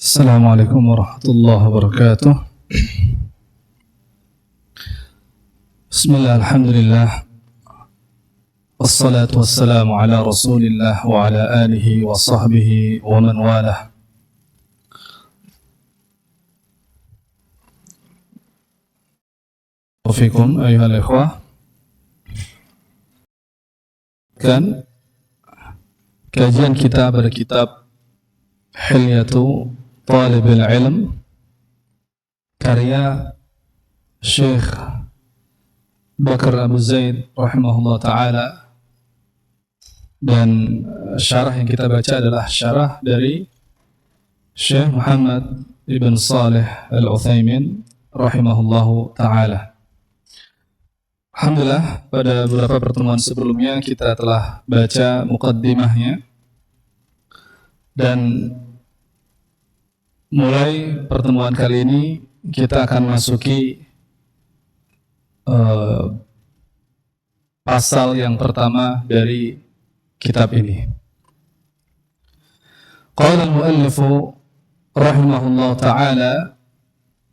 Assalamualaikum warahmatullahi wabarakatuh. Bismillah, alhamdulillah, wassalatu wassalamu ala rasulillah wa ala alihi wa sahbihi wa man walah. Wafikum ayuhal ikhwah. Kan kajian kita pada kitab Hilyatu Talibil Ilm karya Syekh Bakar Abu Zaid rahimahullah ta'ala, dan syarah yang kita baca adalah syarah dari Syekh Muhammad ibn Salih al-Uthaymin rahimahullah ta'ala. Alhamdulillah, pada beberapa pertemuan sebelumnya kita telah baca muqaddimahnya, dan mulai pertemuan kali ini kita akan masuki pasal yang pertama dari kitab ini. Qala al-muallifu rahimahullah ta'ala,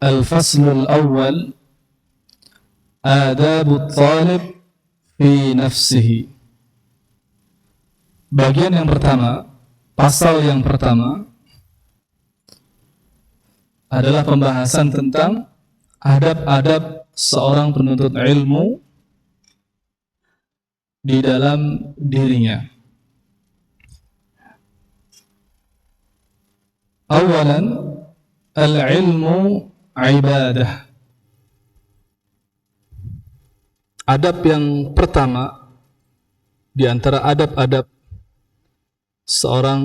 al-faslul awwal adabut talib fi nafsihi. Bagian yang pertama, pasal yang pertama adalah pembahasan tentang adab-adab seorang penuntut ilmu di dalam dirinya. Awalan, al-ilmu ibadah. Adab yang pertama di antara adab-adab seorang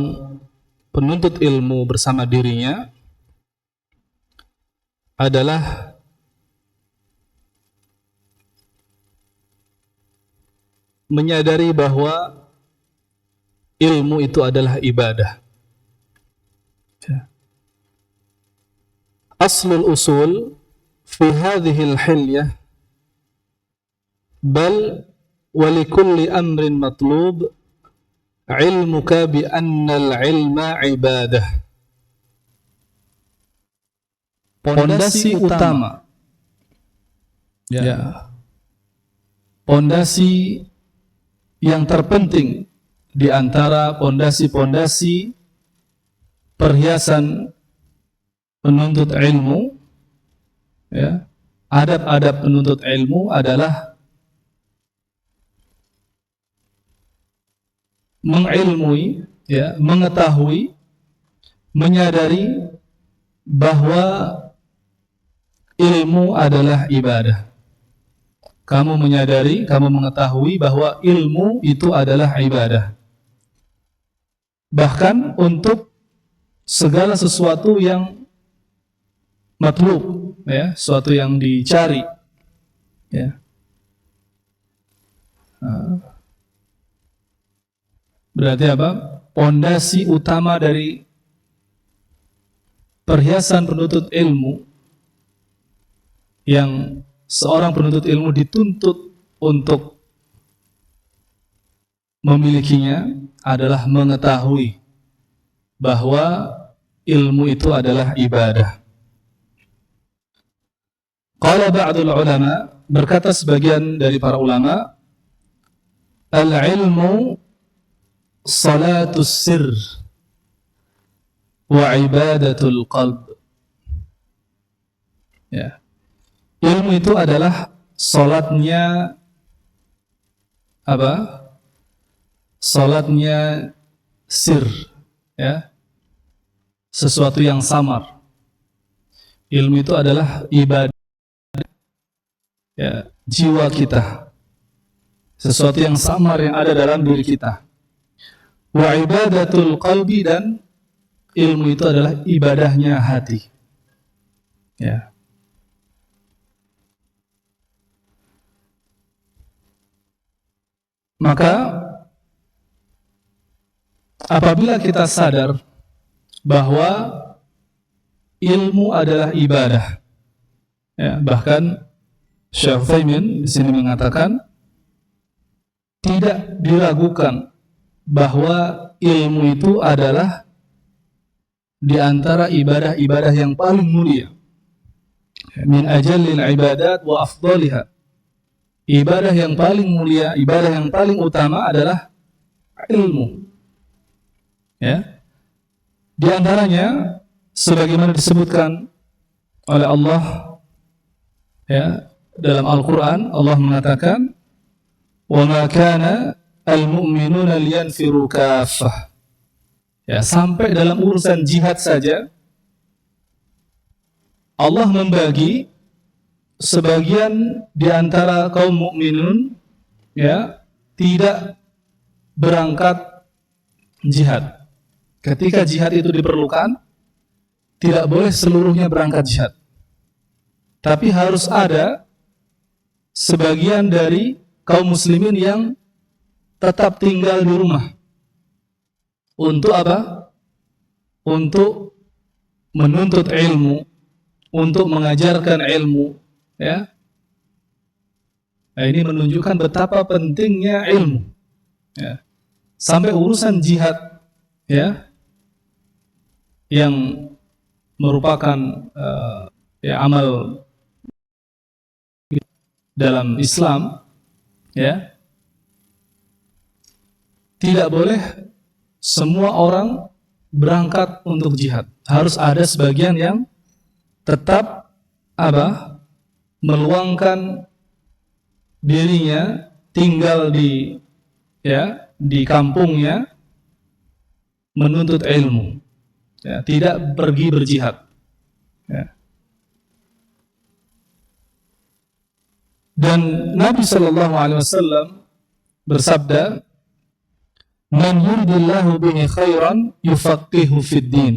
penuntut ilmu bersama dirinya adalah menyadari bahwa ilmu itu adalah ibadah. Aslul usul fi hadhihi al-hilyah bal wa likulli amrin matlub ilmuka bi anna al-ilma ibadah. Pondasi utama, pondasi yang terpenting di antara pondasi-pondasi perhiasan penuntut ilmu, adab-adab penuntut ilmu adalah mengilmui, mengetahui, menyadari bahwa ilmu adalah ibadah. Kamu menyadari, kamu mengetahui bahwa ilmu itu adalah ibadah. Bahkan untuk segala sesuatu yang matlub, sesuatu yang dicari. Berarti apa? Pondasi utama dari perhiasan penuntut ilmu, yang seorang penuntut ilmu dituntut untuk memilikinya adalah mengetahui bahwa ilmu itu adalah ibadah. Qala ba'dul ulama, berkata sebagian dari para ulama, al-ilmu salatus sir wa ibadatul qalb. Ya. Ilmu itu adalah salatnya apa? Salatnya sir, ya. Sesuatu yang samar. Ilmu itu adalah ibadah, ya, jiwa kita. Sesuatu yang samar yang ada dalam diri kita. Wa ibadatul qalbi, dan ilmu itu adalah ibadahnya hati. Ya. Maka apabila kita sadar bahwa ilmu adalah ibadah, ya, bahkan Syekh Utsaimin di sini mengatakan tidak diragukan bahwa ilmu itu adalah di antara ibadah-ibadah yang paling mulia. Min ajallil ibadat wa afdaliha. Ibadah yang paling mulia, ibadah yang paling utama adalah ilmu. Ya. Di antaranya sebagaimana disebutkan oleh Allah, ya, dalam Al-Qur'an, Allah mengatakan wa ma kana al-mu'minuna liyanfiru kaffah. Ya, sampai dalam urusan jihad saja Allah membagi sebagian di antara kaum mukminun, ya, tidak berangkat jihad. Ketika jihad itu diperlukan, tidak boleh seluruhnya berangkat jihad. Tapi harus ada sebagian dari kaum muslimin yang tetap tinggal di rumah. Untuk apa? Untuk menuntut ilmu, untuk mengajarkan ilmu, ya. Nah, ini menunjukkan betapa pentingnya ilmu. Ya. Sampai urusan jihad, ya, yang merupakan ya, amal dalam Islam, ya, tidak boleh semua orang berangkat untuk jihad. Harus ada sebagian yang tetap apa? Meluangkan dirinya, tinggal di, ya, di kampungnya, menuntut ilmu, ya, tidak pergi berjihad. Ya. Dan Nabi Shallallahu Alaihi Wasallam bersabda, "Man yuridillahu bihi khairan yufaqihu fid din."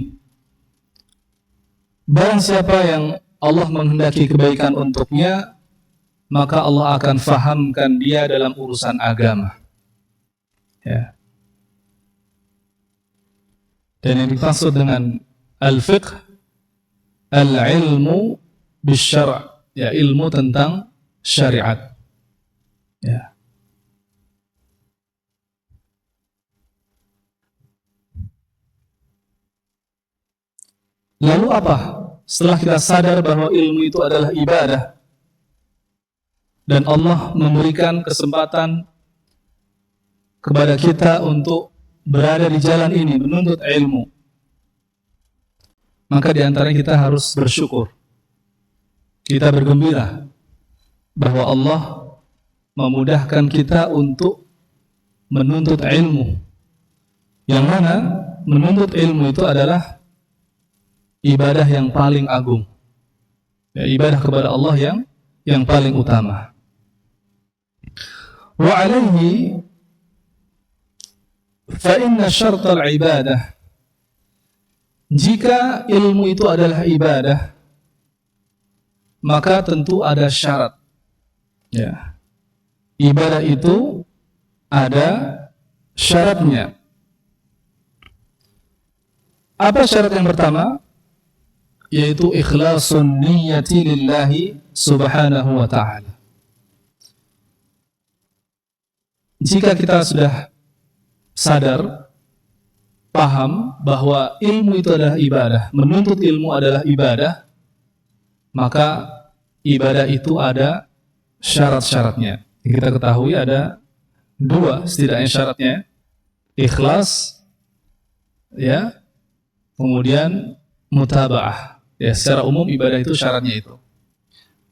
Barang siapa yang Allah menghendaki kebaikan untuknya, maka Allah akan fahamkan dia dalam urusan agama. Ya. Dan yang dimaksud dengan al-fiqh, al-ilmu bisyara', ya, ilmu tentang syariat. Ya. Lalu apa? Setelah kita sadar bahwa ilmu itu adalah ibadah dan Allah memberikan kesempatan kepada kita untuk berada di jalan ini, menuntut ilmu, maka di antara kita harus bersyukur. Kita bergembira bahwa Allah memudahkan kita untuk menuntut ilmu, yang mana menuntut ilmu itu adalah ibadah yang paling agung, ya, ibadah kepada Allah yang paling utama. Wa alaihi fa inna syartal ibadah, jika ilmu itu adalah ibadah, maka tentu ada syarat. Ya. Ibadah itu ada syaratnya. Apa syarat yang pertama? Yaitu ikhlasun niyyati lillahi subhanahu wa ta'ala. Jika kita sudah sadar, paham bahwa ilmu itu adalah ibadah, menuntut ilmu adalah ibadah, maka ibadah itu ada syarat-syaratnya. Yang kita ketahui ada dua setidaknya syaratnya. ikhlas, ya, kemudian mutaba'ah. Ya, secara umum ibadah itu syaratnya itu.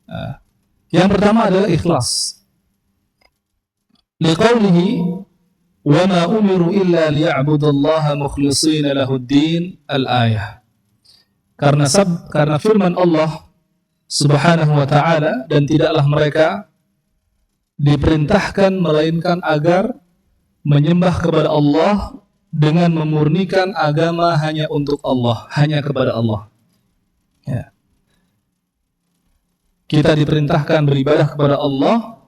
Nah, yang pertama adalah ikhlas. Liqaulihi wa ma umiru illa liya'budullaha mukhlishina lahud-din al-ayah. Karena firman Allah Subhanahu wa ta'ala, dan tidaklah mereka diperintahkan melainkan agar menyembah kepada Allah dengan memurnikan agama hanya untuk Allah, hanya kepada Allah. Ya. Kita diperintahkan beribadah kepada Allah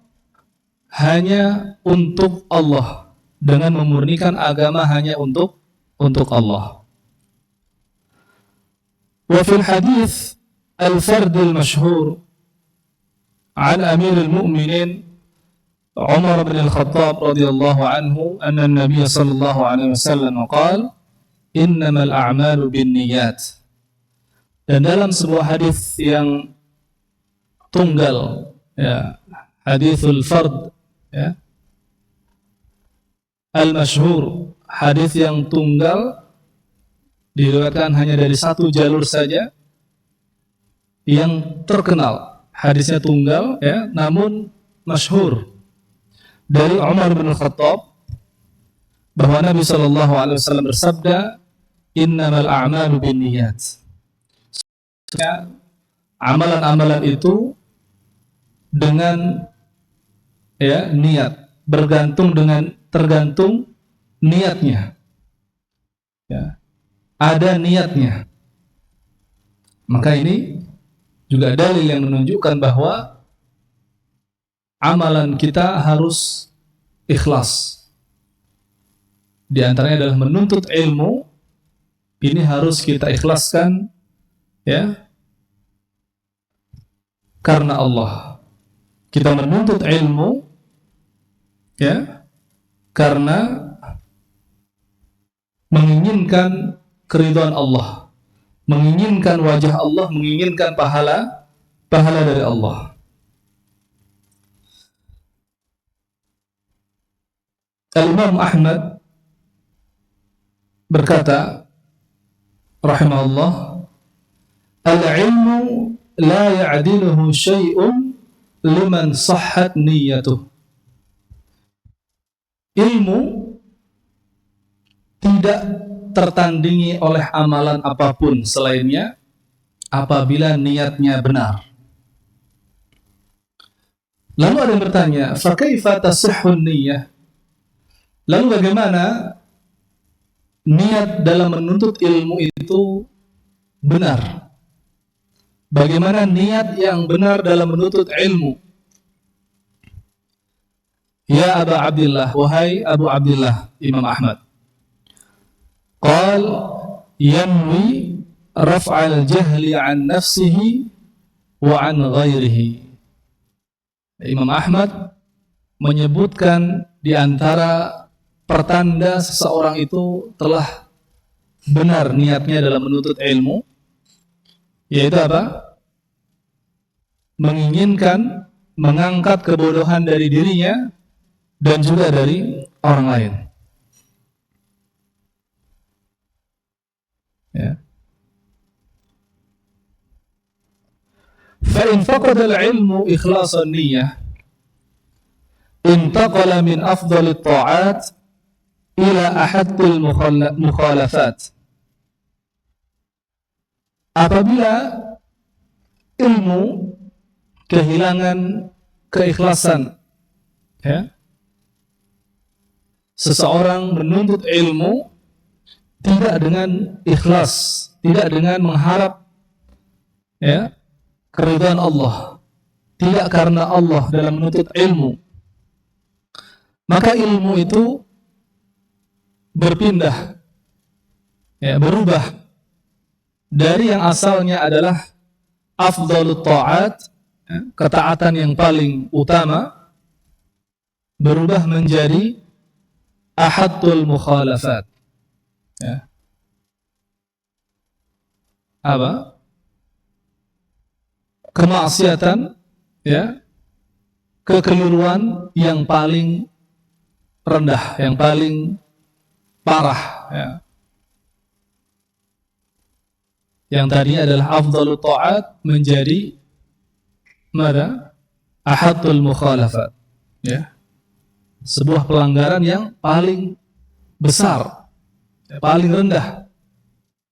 hanya untuk Allah, dengan memurnikan agama hanya untuk Allah. Wa fil hadits al-fard al-mashhur an Amir al-Mu'minin Umar bin Al-Khattab radhiyallahu anhu anna an-nabiy sallallahu alaihi wasallam qala innamal a'malu binniyat. Dan dalam sebuah hadis yang tunggal, ya, hadithul fard, ya, al-mashhur, hadis yang tunggal, diriwayatkan hanya dari satu jalur saja, yang terkenal, hadisnya tunggal, ya, namun masyhur, dari Umar bin Khattab, bahwa Nabi sallallahu alaihi wasallam bersabda, innamal a'malu binniyat. Amalan-amalan itu dengan, ya, niat, tergantung niatnya, ya, ada niatnya. Maka ini juga dalil yang menunjukkan bahwa amalan kita harus ikhlas. Di antaranya adalah menuntut ilmu, ini harus kita ikhlaskan, ya, karena Allah. Kita menuntut ilmu, ya, karena menginginkan keridhaan Allah, menginginkan wajah Allah, menginginkan pahala dari Allah. Al-Imam Ahmad berkata rahimahullah, al-ilmu la ya'diluhu syai'un liman sahhat niyyatuh. Ilmu tidak tertandingi oleh amalan apapun selainnya apabila niatnya benar. Lalu ada yang bertanya, fa kaifa tasihhu niyyah? Lalu bagaimana niat dalam menuntut ilmu itu benar? Bagaimana niat yang benar dalam menuntut ilmu? Ya Aba Abdillah, wahai Abu Abdillah, Imam Ahmad. Qal yanwi raf'al jahli an nafsihi wa an ghairihi. Imam Ahmad menyebutkan di antara pertanda seseorang itu telah benar niatnya dalam menuntut ilmu, yaitu apa? Menginginkan mengangkat kebodohan dari dirinya dan juga dari orang lain. Ya. Fa in faqada al-ilmu ikhlasan niyyah intaqala min afdhalit ta'at ila ahadil mukhalafat. Apabila ilmu kehilangan keikhlasan, ya, seseorang menuntut ilmu tidak dengan ikhlas, tidak dengan mengharap, ya, keridhaan Allah, tidak karena Allah dalam menuntut ilmu, maka ilmu itu berpindah, ya, berubah dari yang asalnya adalah afdalut ta'at, ya, ketaatan yang paling utama, berubah menjadi ahadul mukhalafat. Ya. Apa? Kemaksiatan, ya, kekeliruan yang paling rendah, yang paling parah, ya. Yang tadi adalah afdalu ta'at menjadi mada? Ahadul mukhalafat, ya. Sebuah pelanggaran yang paling besar, paling rendah,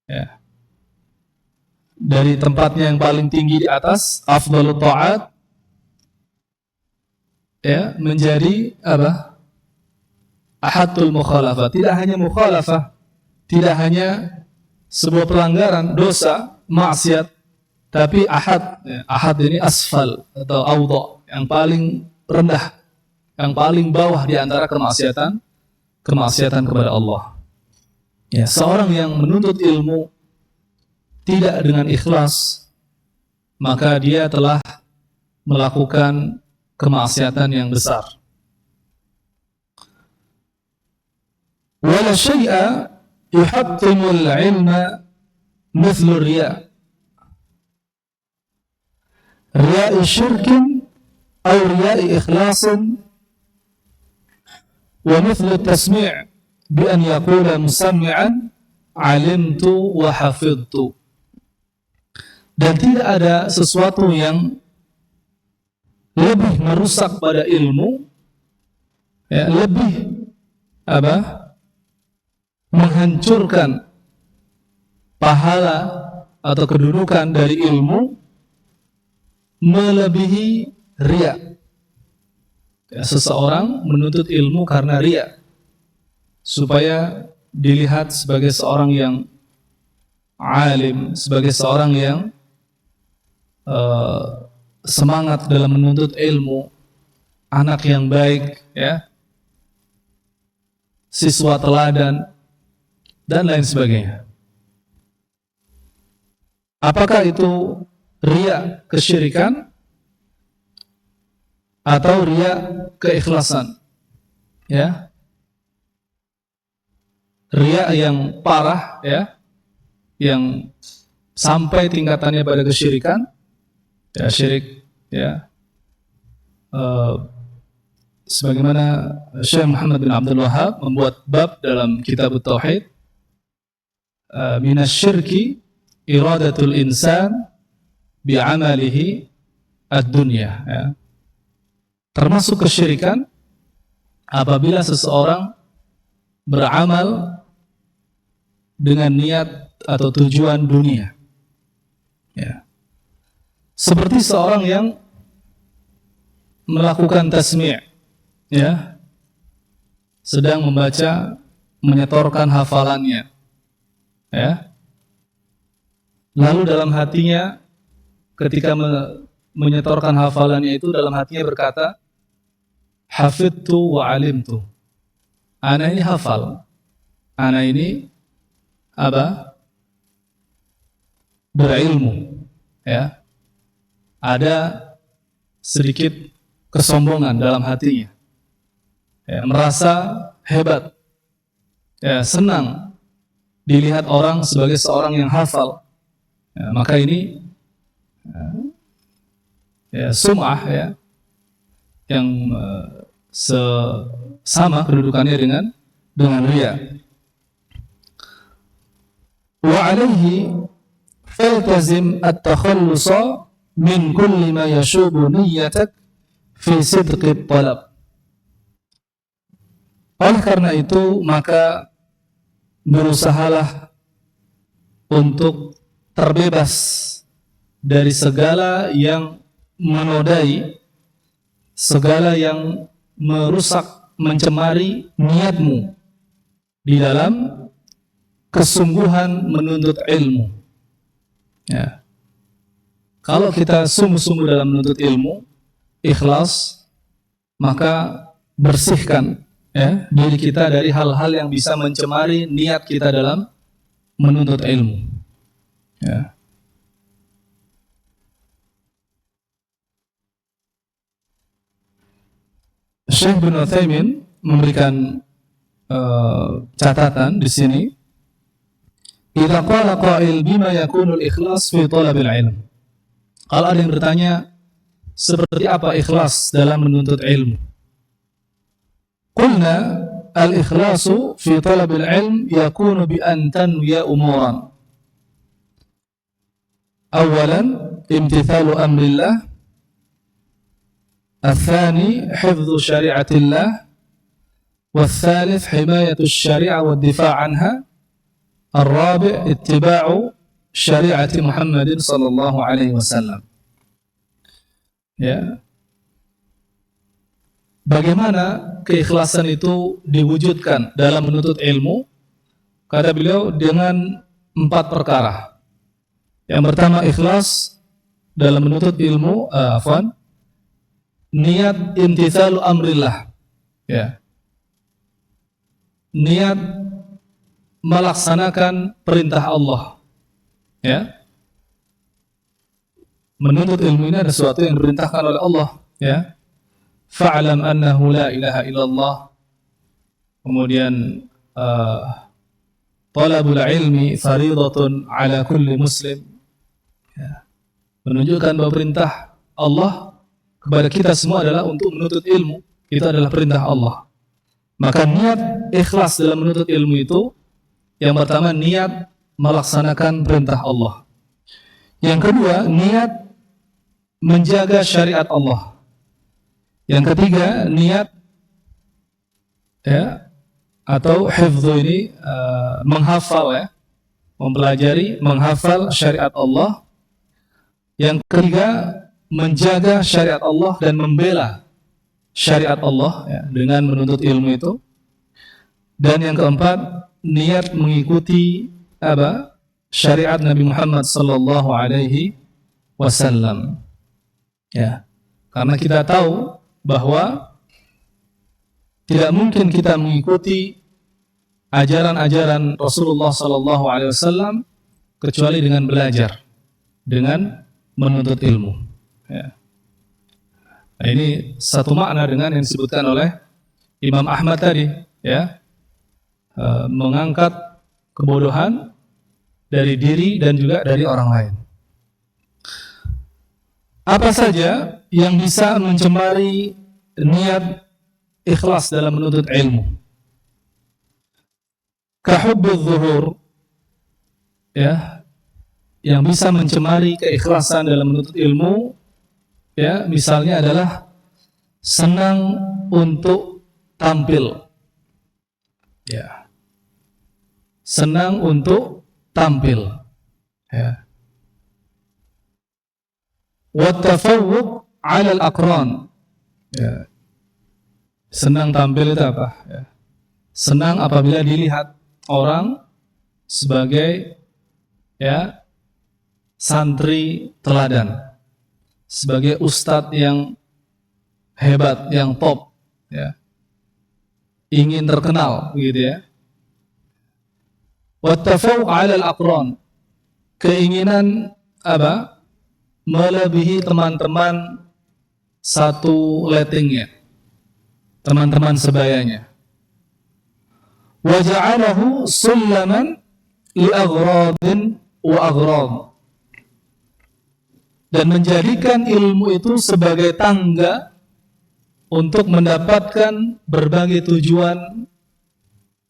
ya. Dari tempatnya yang paling tinggi di atas, afdalu ta'at, ya, menjadi apa? Ahadul mukhalafah. Tidak hanya mukhalafah, tidak hanya sebuah pelanggaran, dosa, maksiat, tapi ahad. Ahad ini asfal atau awda, yang paling rendah, yang paling bawah di antara kemaksiatan kepada Allah. Ya, seorang yang menuntut ilmu tidak dengan ikhlas, maka dia telah melakukan kemaksiatan yang besar. Wala syai'a yuhattimul ilma mithlu riya. Riya'i syirkin atau riya'i ikhlasin, wa mithlu tasmi' bi an yaqula musammi'an alimtu wa hafidtu. Dan tidak ada sesuatu yang lebih merusak pada ilmu, ya, lebih apa? Menghancurkan pahala atau kedudukan dari ilmu melebihi riya. Ya, seseorang menuntut ilmu karena riya, supaya dilihat sebagai seorang yang alim, sebagai seorang yang semangat dalam menuntut ilmu, anak yang baik, ya, siswa teladan, dan lain sebagainya. Apakah itu riya kesyirikan atau riya keikhlasan? Ya, riya yang parah, ya, yang sampai tingkatannya pada kesyirikan, ya, syirik, ya. Sebagaimana Syekh Muhammad bin Abdul Wahhab membuat bab dalam kitab Tauhid, minasyirki iradatul insan bi'amalihi ad-dunya, ya. Termasuk kesyirikan apabila seseorang beramal dengan niat atau tujuan dunia, ya. Seperti seorang yang melakukan tasmi', ya, sedang membaca, menyetorkan hafalannya, ya. Lalu dalam hatinya ketika menyetorkan hafalannya itu, dalam hatinya berkata, hafidtu wa alimtu. Ana ini hafal, ana ini apa? Berilmu, ya. Ada sedikit kesombongan dalam hatinya, ya, merasa hebat, ya, senang dilihat orang sebagai seorang yang hafal, ya, maka ini, ya, sum'ah, ya, yang sama kedudukannya dengan riya. Wa alaihi faltazim at-takhallusa min kulli ma yashubu niyyatak fi sidqi talab. Oleh karena itu, maka berusahalah untuk terbebas dari segala yang menodai, segala yang merusak, mencemari niatmu di dalam kesungguhan menuntut ilmu, ya. Kalau kita sungguh-sungguh dalam menuntut ilmu, ikhlas, maka bersihkan, ya, diri kita dari hal-hal yang bisa mencemari niat kita dalam menuntut ilmu, ya. Syekh bin Utsaimin memberikan catatan di sini, idza qala qail bima yakunu al-ikhlas fi talab al-ilm. Kalau ada yang bertanya, seperti apa ikhlas dalam menuntut ilmu? Qulna al-ikhlasu fi talabil ilm yakunu bi an tanwiya umuran. Awalan imtithalu amrillah, الثاني حفظ شريعة الله، والثالث حماية الشريعة والدفاع عنها، الرابع اتباع شريعة محمد صلى الله عليه وسلم. Ya. Bagaimana keikhlasan itu diwujudkan dalam menuntut ilmu? Kata beliau dengan 4 perkara. Yang pertama ikhlas dalam menuntut ilmu, niat imtithalu amrillah. Ya. Niat melaksanakan perintah Allah. Ya. Menuntut ilmu ini ada sesuatu yang diperintahkan oleh Allah, ya. Fa'lam annahu la ilaha illallah. Kemudian talabul ilmi faridatun ala kulli muslim. Ya. Menunjukkan bahwa perintah Allah kepada kita semua adalah untuk menuntut ilmu. Itu adalah perintah Allah. Maka niat ikhlas dalam menuntut ilmu itu, yang pertama niat melaksanakan perintah Allah. Yang kedua, niat menjaga syariat Allah. Yang ketiga, niat ya, atau hifdzu ini menghafal, ya, mempelajari, menghafal syariat Allah. Yang ketiga, menjaga syariat Allah dan membela syariat Allah, ya, dengan menuntut ilmu itu. Dan yang keempat, niat mengikuti syariat Nabi Muhammad sallallahu alaihi wasallam. Ya, karena kita tahu bahwa tidak mungkin kita mengikuti ajaran-ajaran Rasulullah sallallahu alaihi wasallam kecuali dengan belajar, dengan menuntut ilmu. Ya. Nah, ini satu makna dengan yang disebutkan oleh Imam Ahmad tadi, ya, mengangkat kebodohan dari diri dan juga dari orang lain. Apa saja yang bisa mencemari niat ikhlas dalam menuntut ilmu? Kahubbiz zuhur, ya, yang bisa mencemari keikhlasan dalam menuntut ilmu, ya, misalnya adalah senang untuk tampil. Ya. Senang untuk tampil. Ya. Wattafawwuq 'ala al-aqran. Ya. Senang tampil itu apa? Ya. Senang apabila dilihat orang sebagai, ya, santri teladan, sebagai ustadz yang hebat, yang top, ya. Ingin terkenal, gitu, ya. Wattafawwuq 'ala al-aqran. Keinginan melebihi teman-teman satu lettingnya, teman-teman sebayanya. Wa ja'alahu sullaman li aghradin wa aghrad. Dan menjadikan ilmu itu sebagai tangga untuk mendapatkan berbagai tujuan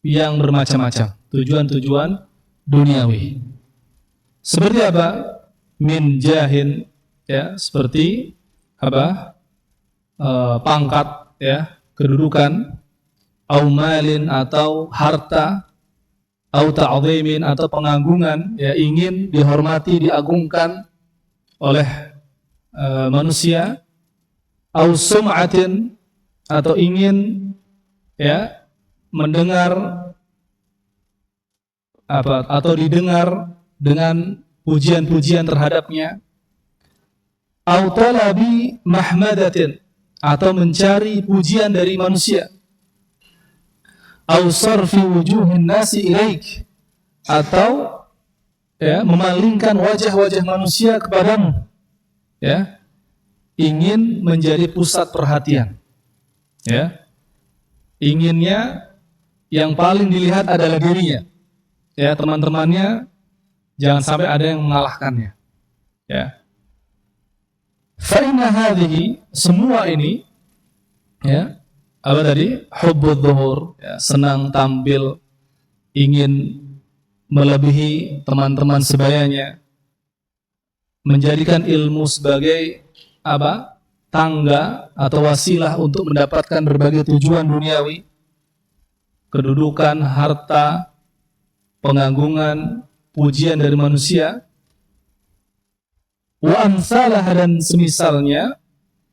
yang bermacam-macam, tujuan-tujuan duniawi. Seperti apa? Min jahin, ya, seperti pangkat, ya, kedudukan, au malin atau harta, au ta'zimin atau pengagungan, ya, ingin dihormati, diagungkan oleh manusia, au sum'atin atau ingin, ya, mendengar atau didengar dengan pujian-pujian terhadapnya, au talabi mahmadatin atau mencari pujian dari manusia, au sarfi wujuhin nasi ilaik atau, ya, memalingkan wajah-wajah manusia kepadamu, ya, ingin menjadi pusat perhatian, ya, inginnya yang paling dilihat adalah dirinya, ya, teman-temannya jangan sampai ada yang mengalahkannya, ya. Fa inna hadhihi, semua ini, ya, apa tadi? Hubbudz zuhur, ya, senang tampil, ingin melebihi teman-teman sebayanya, menjadikan ilmu sebagai apa? Tangga atau wasilah untuk mendapatkan berbagai tujuan duniawi, kedudukan, harta, pengagungan, pujian dari manusia. Wa amsalah, dan semisalnya,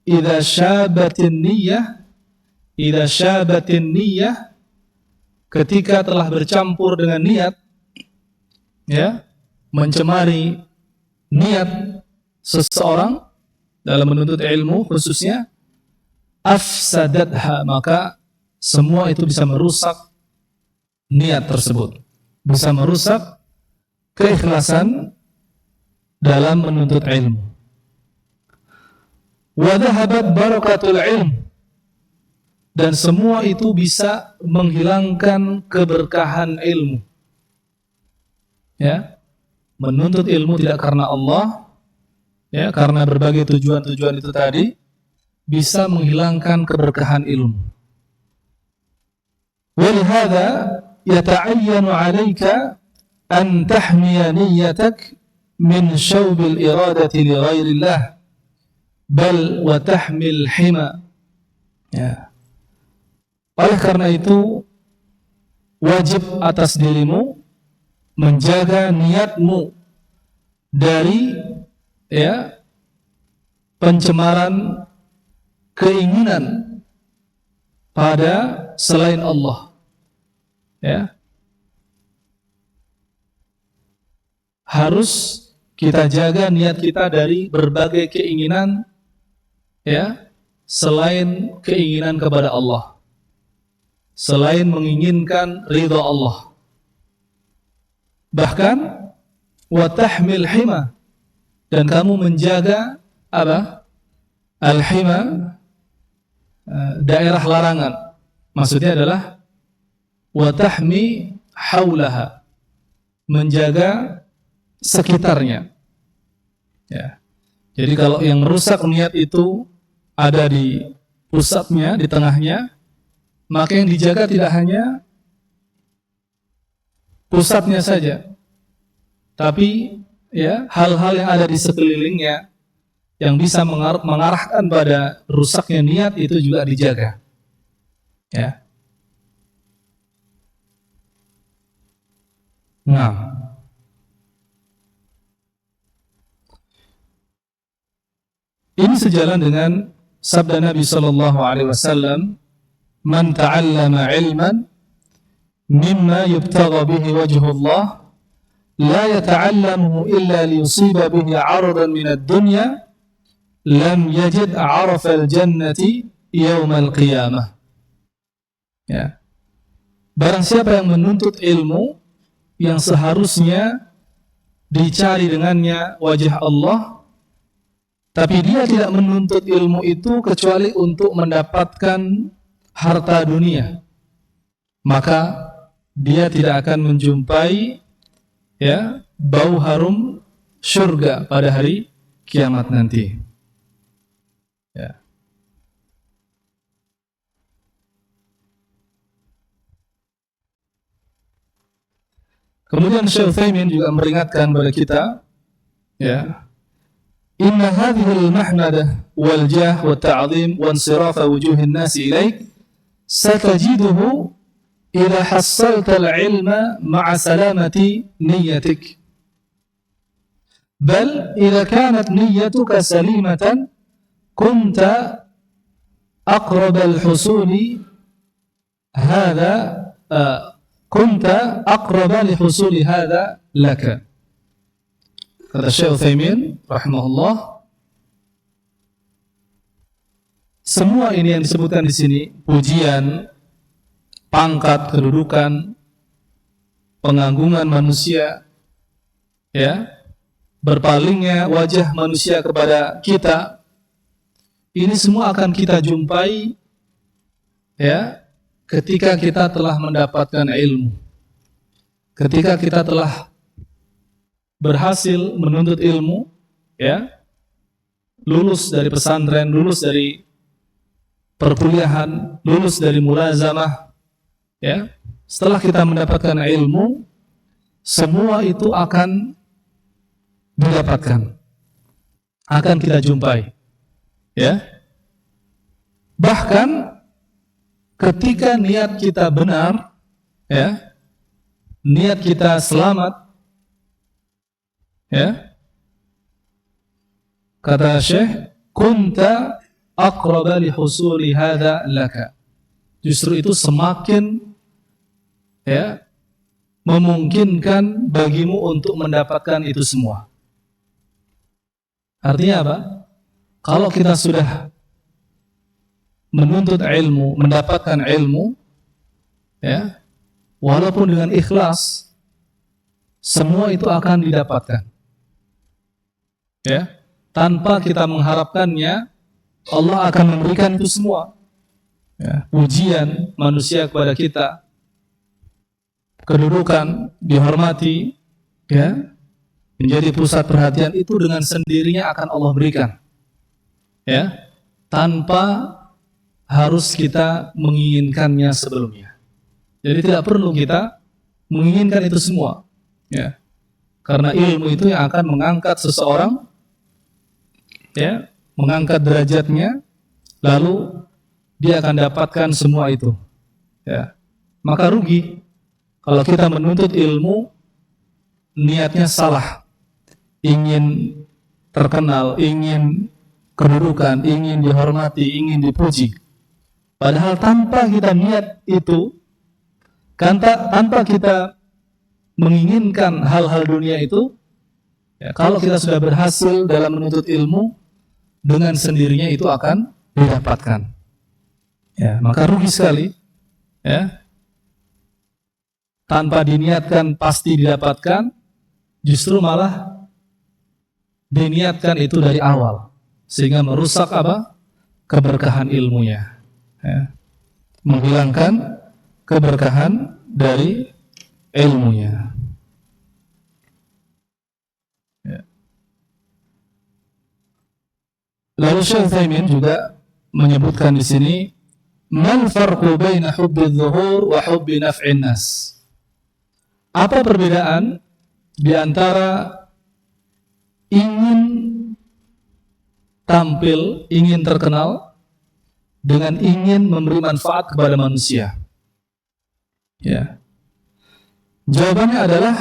idza syabatin niyyah, ketika telah bercampur dengan niat, ya, mencemari niat seseorang dalam menuntut ilmu khususnya, afsadatha, maka semua itu bisa merusak niat tersebut, bisa merusak keikhlasan dalam menuntut ilmu. Wa dhahabat barakatul ilm, dan semua itu bisa menghilangkan keberkahan ilmu. Ya, menuntut ilmu tidak karena Allah, ya, karena berbagai tujuan-tujuan itu tadi, bisa menghilangkan keberkahan ilmu. Walihada yata'ayyanu 'alaika an tahmiya niyyatak min syaubil iradati li ghairillah bal wa tahmil hima. Ya. Oleh karena itu wajib atas dirimu menjaga niatmu dari, ya, pencemaran keinginan pada selain Allah. Ya. Harus kita jaga niat kita dari berbagai keinginan, ya, selain keinginan kepada Allah, selain menginginkan ridha Allah. Bahkan wa tahmil hima, dan kamu menjaga apa? Al-hima, daerah larangan. Maksudnya adalah wa tahmi haulaha, menjaga sekitarnya. Ya. Jadi kalau yang merusak niat itu ada di pusatnya, di tengahnya, maka yang dijaga tidak hanya pusatnya saja, tapi, ya, hal-hal yang ada di sekelilingnya yang bisa mengarahkan pada rusaknya niat itu juga dijaga. Ya. Nah, ini sejalan dengan sabda Nabi sallallahu alaihi wasallam, "Man ta'allama 'ilman mimma yubtagha bihi wajhullah la yata'allamuhu illa liyusiba bihi 'aradan min ad-dunya lam yajid 'arafa al-jannati yawmal qiyamah." Ya. Barang siapa yang menuntut ilmu yang seharusnya dicari dengannya wajah Allah, tapi dia tidak menuntut ilmu itu kecuali untuk mendapatkan harta dunia, maka dia tidak akan menjumpai, ya, bau harum surga pada hari kiamat nanti. Ya. Kemudian Syekh Utsaimin juga meringatkan kepada kita, ya, inna hadhil mahmada wal jah wa ta'zim wa insirafa wujuhin nasi ilaik satajiduhu idha hassalta al-ilma ma'a salamati niyyatik, bal idha kanat niyyatuka salimatan kunta aqrab al-husuli hadha kunta aqrab li husuli hadha laka. Kata Syekh Utsaimin rahimahullah, semua ini yang disebutkan di sini, pujian, pangkat, kedudukan, pengagunggan manusia, ya, berpalingnya wajah manusia kepada kita, ini semua akan kita jumpai, ya, ketika kita telah mendapatkan ilmu, ketika kita telah berhasil menuntut ilmu, ya, lulus dari pesantren, lulus dari perkuliahan, lulus dari mulazamah, ya, setelah kita mendapatkan ilmu, semua itu akan didapatkan, akan kita jumpai, ya. Bahkan ketika niat kita benar, ya, niat kita selamat, ya, kata Syekh, kunta aqraba li husuli hadza laka. Justru itu semakin, ya, memungkinkan bagimu untuk mendapatkan itu semua. Artinya apa? Kalau kita sudah menuntut ilmu, mendapatkan ilmu, ya, walaupun dengan ikhlas, semua itu akan didapatkan, ya, tanpa kita mengharapkannya. Allah akan memberikan itu semua, ya, ujian manusia kepada kita, kedudukan, dihormati, ya, menjadi pusat perhatian, itu dengan sendirinya akan Allah berikan, ya, tanpa harus kita menginginkannya sebelumnya. Jadi tidak perlu kita menginginkan itu semua, ya, karena ilmu itu yang akan mengangkat seseorang, ya, mengangkat derajatnya, lalu dia akan dapatkan semua itu, ya. Maka rugi kalau kita menuntut ilmu niatnya salah, ingin terkenal, ingin kedudukan, ingin dihormati, ingin dipuji, padahal tanpa kita niat itu, tanpa kita menginginkan hal-hal dunia itu, ya, kalau kita sudah berhasil dalam menuntut ilmu, dengan sendirinya itu akan didapatkan, ya. Maka rugi sekali, ya, tanpa diniatkan pasti didapatkan, justru malah diniatkan itu dari awal, sehingga merusak apa? Keberkahan ilmunya, ya. Menghilangkan keberkahan dari ilmunya. Lalu Syekh Utsaimin juga menyebutkan di sini, mal farqu baina hubbi adh-dhuhur wa hubbi naf'in nas. Apa perbedaan di antara ingin tampil, ingin terkenal, dengan ingin memberi manfaat kepada manusia? Ya. Jawabannya adalah,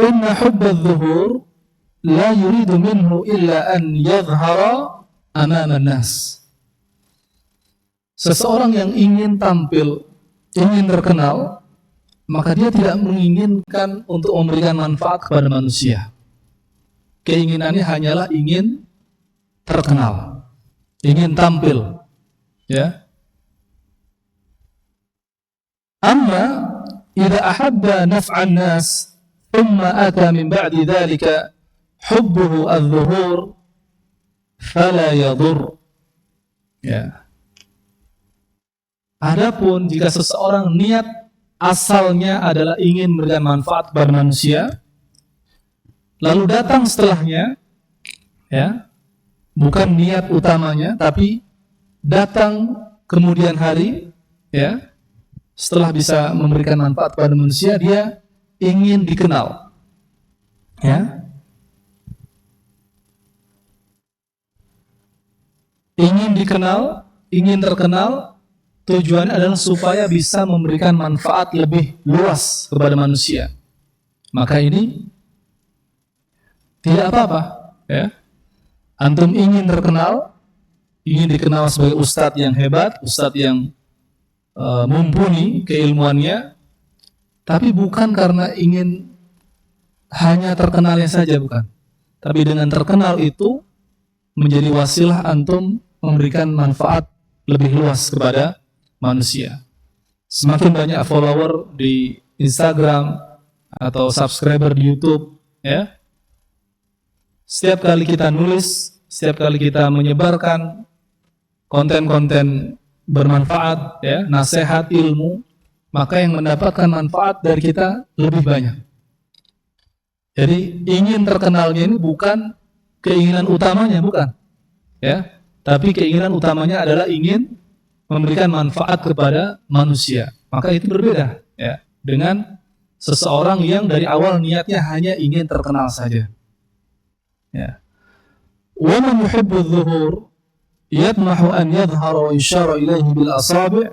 inna hubba adh-dhuhur la yuridu minhu illa an yadhhara amama nas. Seseorang yang ingin tampil, ingin terkenal, maka dia tidak menginginkan untuk memberikan manfaat kepada manusia. Keinginannya hanyalah ingin terkenal, ingin tampil, ya. Amma idza ahabba naf'an nas thumma ata min ba'di dhalika hubbuhu adh-dhuhur fala yadur, ya. Adapun jika seseorang niat asalnya adalah ingin memberikan manfaat kepada manusia, lalu datang setelahnya, ya, bukan niat utamanya, tapi datang kemudian hari, ya, setelah bisa memberikan manfaat kepada manusia, dia ingin dikenal, ya, ingin dikenal, ingin terkenal, tujuannya adalah supaya bisa memberikan manfaat lebih luas kepada manusia. Maka ini tidak apa-apa, ya. Antum ingin terkenal, ingin dikenal sebagai ustadz yang hebat, ustadz yang mumpuni keilmuannya, tapi bukan karena ingin hanya terkenalnya saja, bukan. Tapi dengan terkenal itu menjadi wasilah antum memberikan manfaat lebih luas kepada manusia. Semakin banyak follower di Instagram atau subscriber di YouTube, ya, setiap kali kita nulis, setiap kali kita menyebarkan konten-konten bermanfaat, ya, nasihat, ilmu, maka yang mendapatkan manfaat dari kita lebih banyak. Jadi ingin terkenalnya ini bukan keinginan utamanya, bukan, ya, tapi keinginan utamanya adalah ingin memberikan manfaat kepada manusia. Maka itu berbeda ya dengan seseorang yang dari awal niatnya hanya ingin terkenal saja. Ya. Wa man yuhibbu adh-dhuhur yatmahu an yadhhara wa yushara ilayhi bil asabi'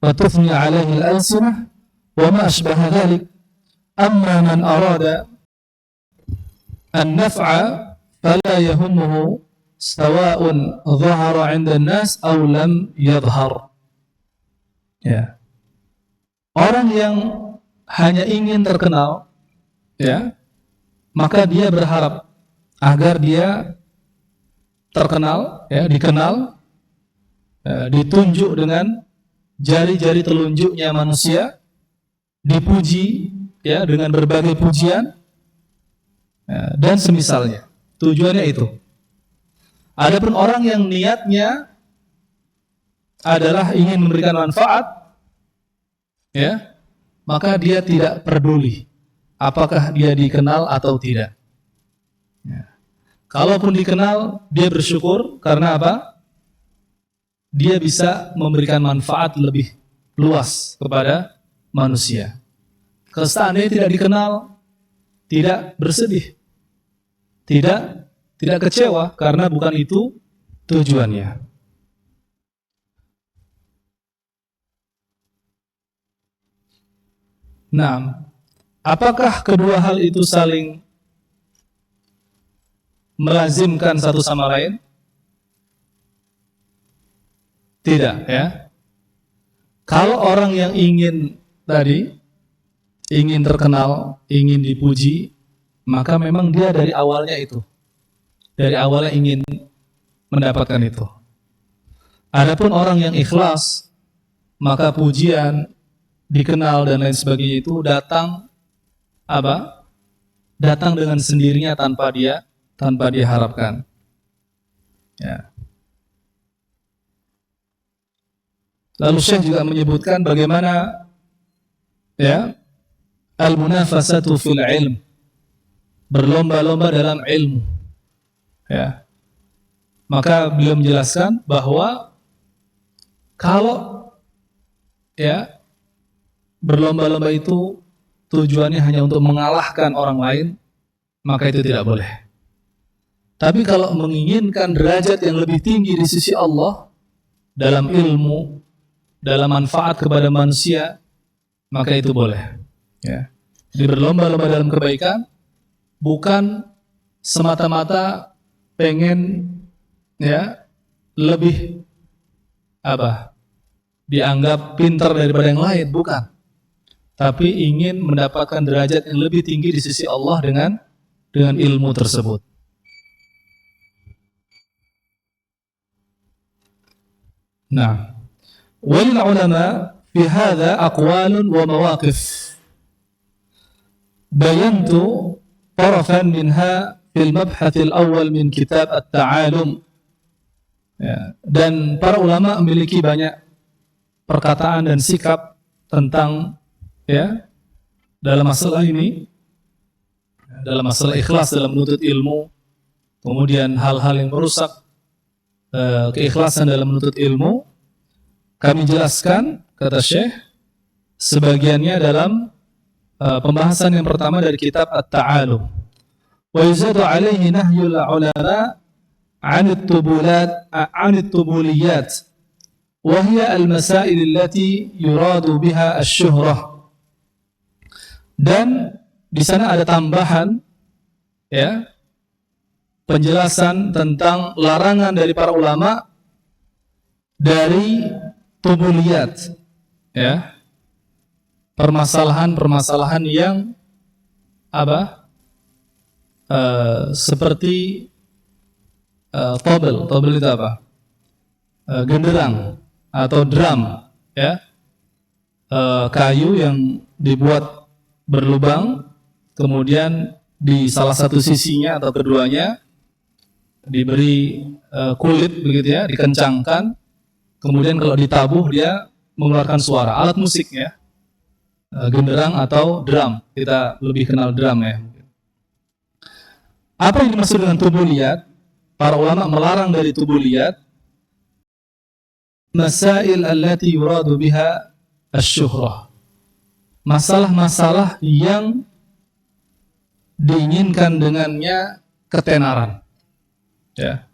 wa tuthni alayhi al-alsinah wa ma ashbaha dhalik. Amma man arada an-naf'a fala yahummuhu sawa'un dhahara 'inda an-nas aw lam yadhhar. Ya. Orang yang hanya ingin terkenal, ya, maka dia berharap agar dia terkenal, ya, dikenal, ditunjuk dengan jari-jari telunjuknya manusia, dipuji, ya, dengan berbagai pujian, ya, dan semisalnya. Tujuannya itu. Adapun orang yang niatnya adalah ingin memberikan manfaat, ya, maka dia tidak peduli apakah dia dikenal atau tidak. Ya. Kalaupun dikenal, dia bersyukur karena apa? Dia bisa memberikan manfaat lebih luas kepada manusia. Kalau seandainya tidak dikenal, tidak bersedih, tidak kecewa karena bukan itu tujuannya. Nah, apakah kedua hal itu saling melazimkan satu sama lain? Tidak, ya. Kalau orang yang ingin terkenal, ingin dipuji, maka memang dia dari awalnya itu. Dari awalnya ingin mendapatkan itu. Adapun orang yang ikhlas, maka pujian, dikenal dan lain sebagainya itu datang apa? Datang dengan sendirinya tanpa dia harapkan. Ya. Lalu Syekh juga menyebutkan bagaimana, ya, al-munafasatu fil ilm, berlomba-lomba dalam ilmu. Ya. Maka beliau menjelaskan bahwa kalau, ya, berlomba-lomba itu tujuannya hanya untuk mengalahkan orang lain, maka itu tidak boleh. Tapi kalau menginginkan derajat yang lebih tinggi di sisi Allah dalam ilmu, dalam manfaat kepada manusia, maka itu boleh. Ya. Jadi berlomba-lomba dalam kebaikan bukan semata-mata pengen, ya, lebih dianggap pintar daripada yang lain, bukan. Tapi ingin mendapatkan derajat yang lebih tinggi di sisi Allah dengan ilmu tersebut. Nah, walil ulama fi hadha aqwalun wa mawaqif bayantu tarafan minha fil mabhath al-awwal min kitab at-ta'alum. Ya, dan para ulama memiliki banyak perkataan dan sikap tentang, ya, dalam masalah ini, dalam masalah ikhlas dalam menuntut ilmu, kemudian hal-hal yang merusak keikhlasan dalam menuntut ilmu, kami jelaskan, kata Syekh, sebagiannya dalam pembahasan yang pertama dari kitab At-Ta'alum. Wa yuzadu alaihi nahyul ulama 'anit tubuliyat wa hiya al-masail allati yuradu biha asy-syuhrah. Dan di sana ada tambahan, ya, penjelasan tentang larangan dari para ulama dari tubuliyat, ya, permasalahan-permasalahan yang seperti tobel itu apa? Genderang atau drum, ya, kayu yang dibuat berlubang, kemudian di salah satu sisinya atau keduanya diberi kulit, begitu ya, dikencangkan, kemudian kalau ditabuh dia mengeluarkan suara, alat musik, ya, genderang atau drum, kita lebih kenal drum, ya. Apa yang dimaksud dengan tubuliyat? Para ulama melarang dari tubuliyat masail allati yuradu biha asy-syuhrah. Masalah-masalah yang diinginkan dengannya ketenaran. Ya.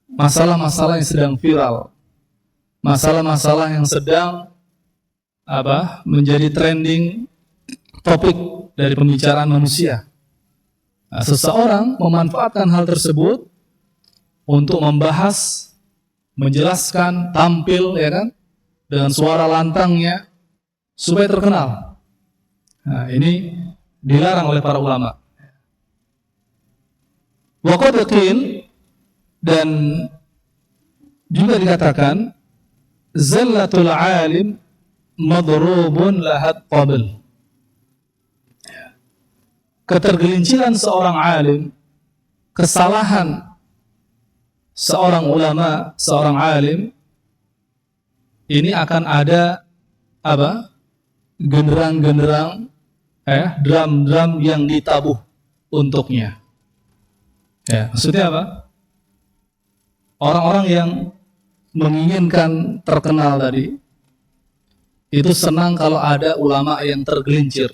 Masalah-masalah yang sedang viral. Masalah-masalah yang sedang menjadi trending topik dari pembicaraan manusia. Nah, seseorang memanfaatkan hal tersebut untuk membahas, menjelaskan, tampil, ya kan, dengan suara lantangnya supaya terkenal. Nah, ini dilarang oleh para ulama. Wa qad qil, dan juga dikatakan zallatul alim madrubun lahat qabl. Ketergelinciran seorang alim, kesalahan seorang ulama, seorang alim, ini akan ada genderang-genderang, drum-drum yang ditabuh untuknya. Ya, maksudnya apa? Orang-orang yang menginginkan terkenal tadi itu senang kalau ada ulama yang tergelincir,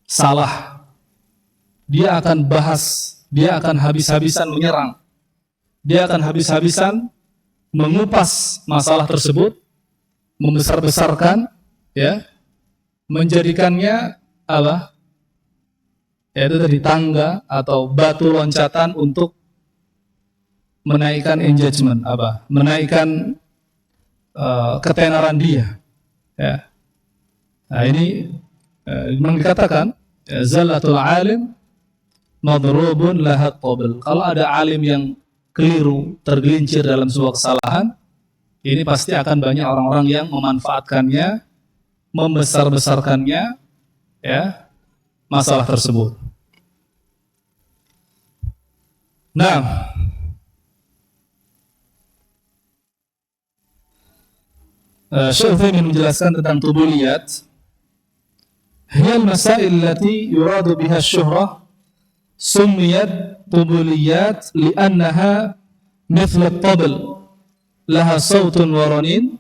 salah. Dia akan bahas, dia akan habis-habisan menyerang, dia akan habis-habisan mengupas masalah tersebut, membesar-besarkan, ya, menjadikannya yaitu tadi tangga atau batu loncatan untuk menaikkan engagement, menaikkan ketenaran dia. Ya. Nah, ini memang dikatakan zallatul alim madrubun lahat qabl. Kalau ada alim yang keliru, tergelincir dalam sebuah kesalahan, ini pasti akan banyak orang-orang yang memanfaatkannya, membesar-besarkannya, ya, masalah tersebut. Nah, Syekh Utsaimin menjelaskan tentang tubuliyat. Hiya al-masail allati yuradu biha asy-syuhrah summiyat tubuliyat li'annaha mithla at-tabl laha sawtun wa ranin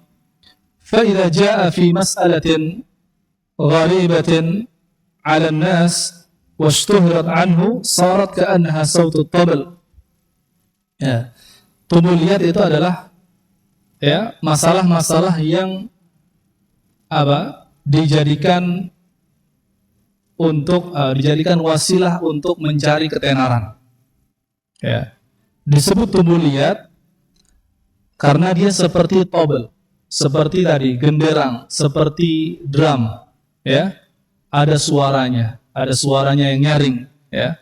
fa idza jaa fi mas'alatin gharibatin 'ala an-nas washtuhirat 'anhu sarat ka'annaha sawt at-tabl. Ya, tubuliyat itu adalah, ya, masalah-masalah yang dijadikan dijadikan wasilah untuk mencari ketenaran. Ya. Disebut tubuliyat karena dia seperti tobel, seperti tadi genderang, seperti drum, ya. Ada suaranya yang nyaring, ya.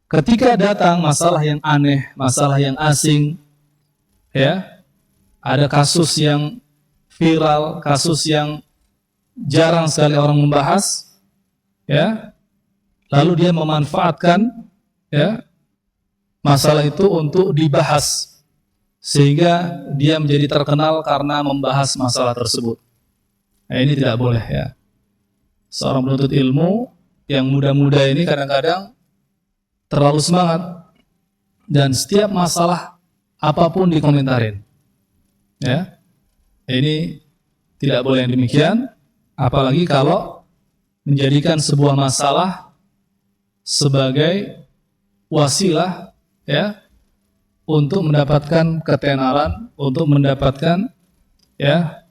Ketika datang masalah yang aneh, masalah yang asing, ya, ada kasus yang viral, kasus yang jarang sekali orang membahas, ya, lalu dia memanfaatkan, ya, masalah itu untuk dibahas sehingga dia menjadi terkenal karena membahas masalah tersebut. Nah, ini tidak boleh, ya. Seorang penuntut ilmu yang muda-muda ini kadang-kadang terlalu semangat dan setiap masalah apapun dikomentarin, ya. Ini tidak boleh yang demikian, apalagi kalau menjadikan sebuah masalah sebagai wasilah, ya, untuk mendapatkan ketenaran, untuk mendapatkan, ya,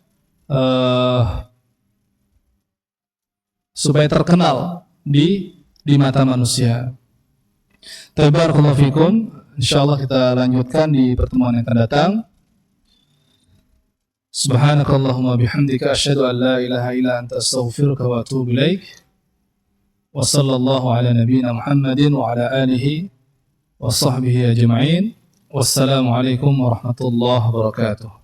supaya terkenal di mata manusia. Tabarakallahu fikum. Insyaallah kita lanjutkan di pertemuan yang akan datang. Subhanakallahumma bihamdika asyhadu an la ilaha illa anta astaghfiruka wa atubu ilaik. Wa sallallahu ala nabiyyina Muhammadin wa ala alihi wa sahbihi ajma'in. Wassalamu alaikum warahmatullahi wabarakatuh.